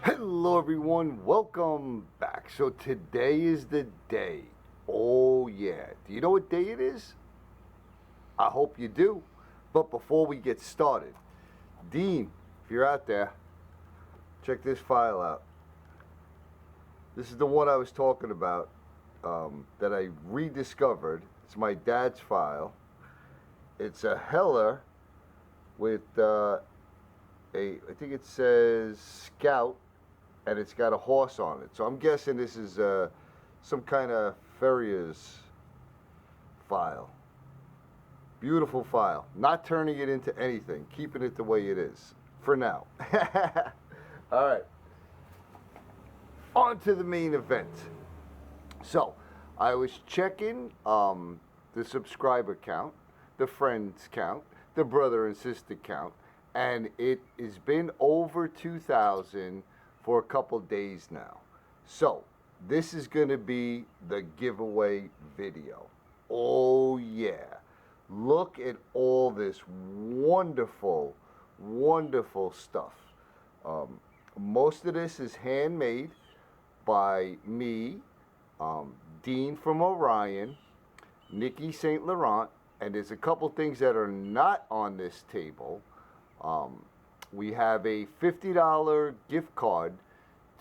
Hello everyone, welcome back. So today is the day. Oh yeah. Do you know what day it is? I hope you do. But before we get started, Dean, if you're out there, check this file out. This is the one I was talking about that I rediscovered. It's my dad's file. It's a Heller with I think it says Scout, and it's got a horse on it. So I'm guessing this is some kind of Farrier's file. Beautiful file. Not turning it into anything. Keeping it the way it is. For now. Alright. On to the main event. So, I was checking the subscriber count, the friends count, the brother and sister count, and it has been over 2,000 for a couple days now. So, this is going to be the giveaway video. Oh yeah. Look at all this wonderful, wonderful stuff. Most of this is handmade by me, Dean from Orion, Nikki St Laurent, and there's a couple things that are not on this table. We have a $50 gift card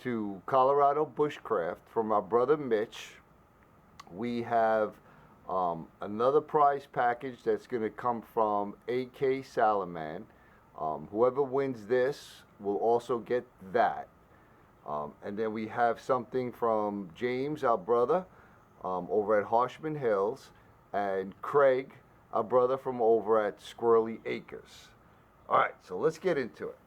to Colorado Bushcraft from our brother Mitch. We have another prize package that's going to come from aksalaman. Whoever wins this will also get that. And then we have something from James, our brother, over at Harshman Hills, and Craig, our brother from over at Squirrelly Acres. Alright, so let's get into it.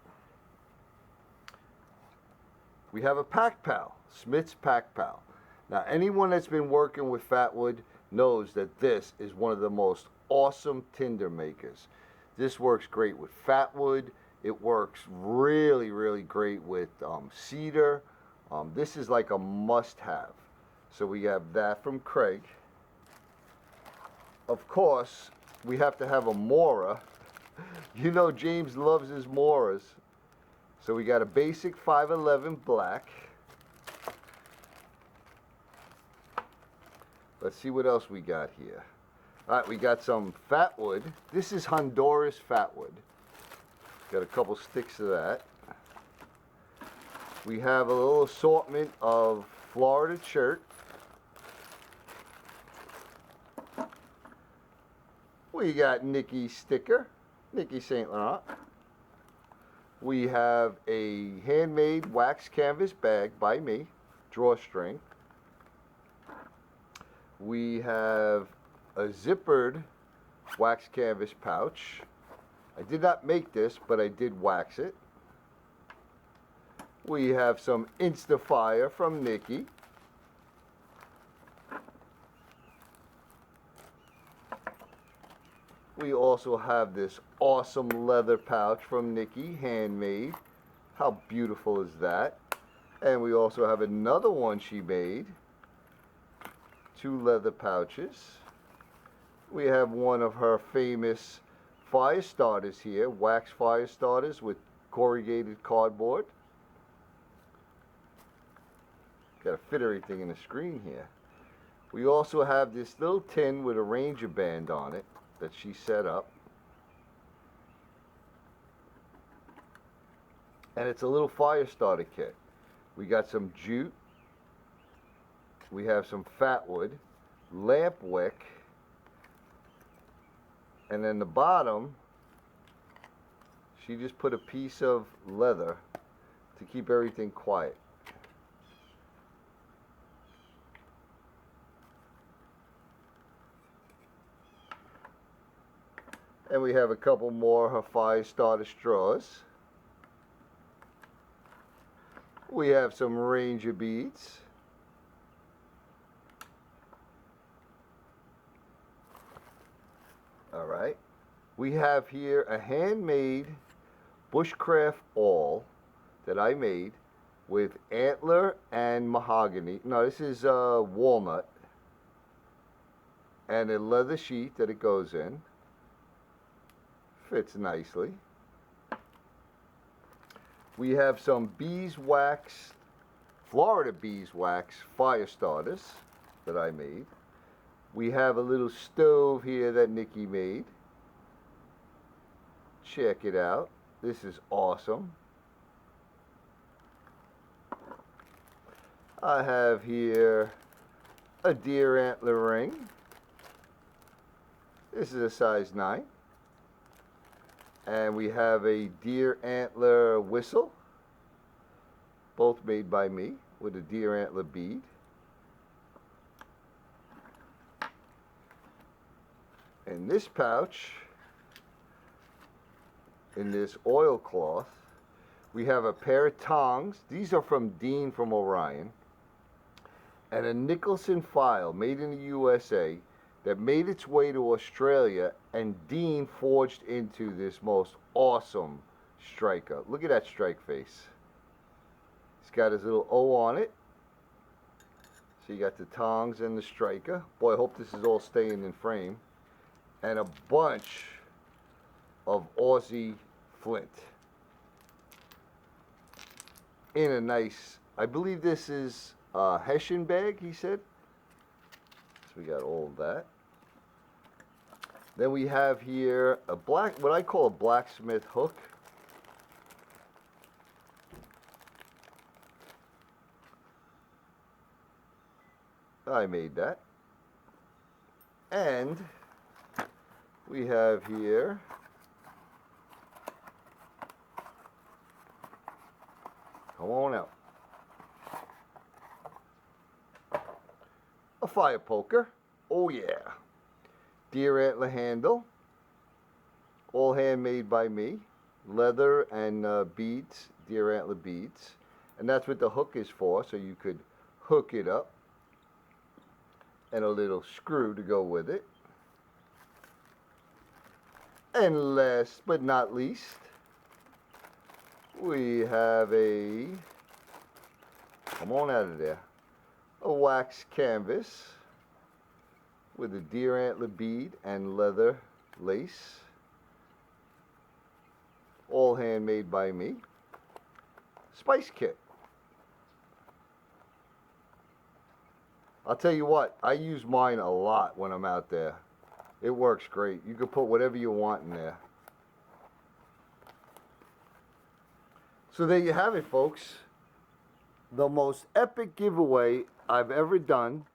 We have a Pack Pal, Smith's Pack Pal. Now, anyone that's been working with Fatwood knows that this is one of the most awesome tinder makers. This works great with Fatwood. It works really, really great with cedar. This is like a must-have. So we have that from Craig. Of course, we have to have a Mora. You know James loves his Moras. So we got a basic 511 black. Let's see what else we got here. Alright, we got some Fatwood. This is Honduras Fatwood. Got a couple sticks of that. We have a little assortment of Florida chert. We got Nikki sticker, Nikki St Laurent. We have a handmade wax canvas bag by me, drawstring. We have a zippered wax canvas pouch. I did not make this, but I did wax it. We have some Instafire from Nikki. We also have this awesome leather pouch from Nikki, handmade. How beautiful is that? And we also have another one she made. 2 leather pouches. We have one of her famous fire starters here, wax fire starters with corrugated cardboard. Got to fit everything in the screen here. We also have this little tin with a Ranger band on it that she set up. And it's a little fire starter kit. We got some jute. We have some Fatwood, lamp wick, and then the bottom, she just put a piece of leather to keep everything quiet. And we have a couple more of her fire starter straws. We have some Ranger beads. All right. We have here a handmade Bushcraft awl that I made with antler and mahogany. No, this is walnut. And a leather sheet that it goes in. Fits nicely. We have some beeswax, Florida beeswax fire starters that I made. We have a little stove here that Nikki made. Check it out. This is awesome. I have here a deer antler ring. This is a size 9. And we have a deer antler whistle, both made by me, with a deer antler bead. In this pouch, in this oilcloth, we have a pair of tongs. These are from Dean from Orion. And a Nicholson file made in the USA that made its way to Australia, and Dean forged into this most awesome striker. Look at that strike face. He's got his little O on it. So you got the tongs and the striker. Boy, I hope this is all staying in frame. And a bunch of Aussie flint. In a nice, I believe this is a Hessian bag, he said. So we got all of that. Then we have here a what I call a blacksmith hook. I made that. And we have here come on out, a fire poker. Oh yeah. Deer antler handle, all handmade by me, leather and beads, deer antler beads, and that's what the hook is for, so you could hook it up, and a little screw to go with it. And last but not least, we have a, come on out of there, a wax canvas with a deer antler bead and leather lace, all handmade by me. Spice kit. I'll tell you what, I use mine a lot when I'm out there. It works great. You can put whatever you want in there. So there you have it, folks. The most epic giveaway I've ever done,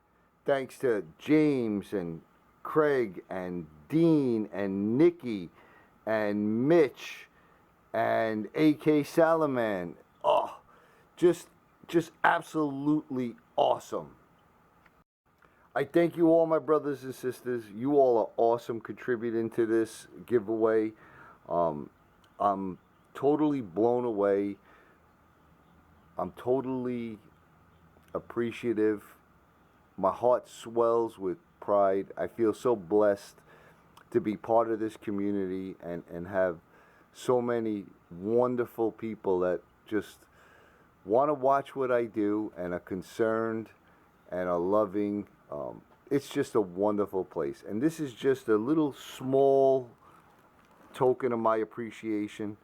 thanks to James and Craig and Dean and Nikki and Mitch and aksalaman. Oh, just absolutely awesome. I thank you all, my brothers and sisters. You all are awesome contributing to this giveaway. I'm totally blown away. I'm totally appreciative. My heart swells with pride. I feel so blessed to be part of this community and have so many wonderful people that just want to watch what I do and are concerned and are loving. It's just a wonderful place. And this is just a little small token of my appreciation.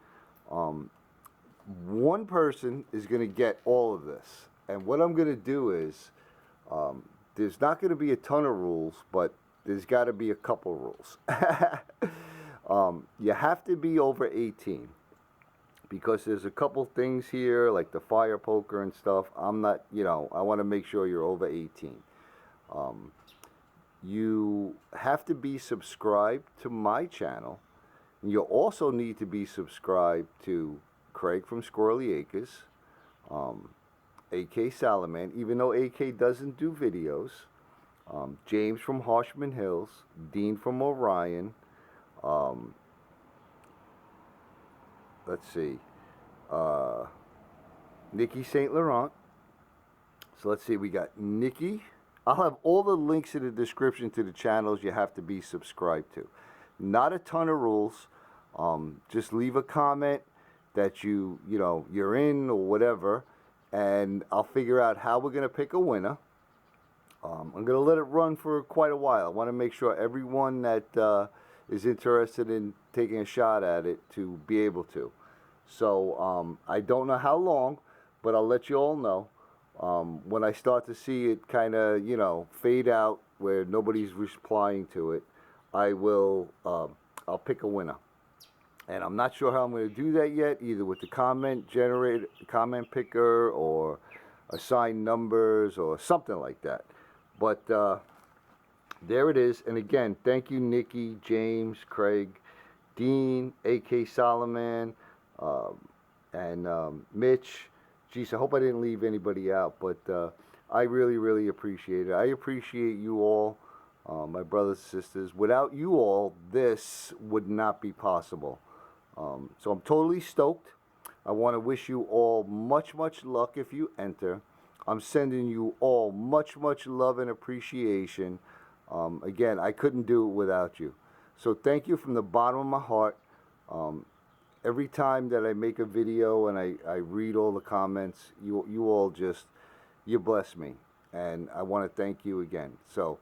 One person is going to get all of this. And what I'm going to do is, there's not going to be a ton of rules, but there's got to be a couple rules. You have to be over 18. Because there's a couple things here, like the fire poker and stuff. I'm not, I want to make sure you're over 18. You have to be subscribed to my channel. You also need to be subscribed to Craig from Squirrelly Acres, aksalaman, even though AK doesn't do videos, James from Harshman Hills, Dean from Orion, let's see, Nikki St Laurent. So let's see, we got Nikki. I'll have all the links in the description to the channels you have to be subscribed to. Not a ton of rules. Just leave a comment that you're in or whatever, and I'll figure out how we're going to pick a winner. I'm going to let it run for quite a while. I want to make sure everyone that is interested in taking a shot at it to be able to. So I don't know how long, but I'll let you all know. When I start to see it kind of, fade out where nobody's replying to it, I'll pick a winner. And I'm not sure how I'm going to do that yet, either with the comment generator, comment picker, or assign numbers, or something like that. But there it is. And again, thank you, Nikki, James, Craig, Dean, aksalaman, and Mitch. Geez, I hope I didn't leave anybody out, but I really, really appreciate it. I appreciate you all, my brothers and sisters. Without you all, this would not be possible. So I'm totally stoked. I want to wish you all much, much luck if you enter. I'm sending you all much, much love and appreciation. Again, I couldn't do it without you. So thank you from the bottom of my heart. Every time that I make a video and I read all the comments, you all just, you bless me. And I want to thank you again. So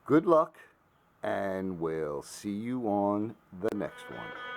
good luck, and we'll see you on the next one.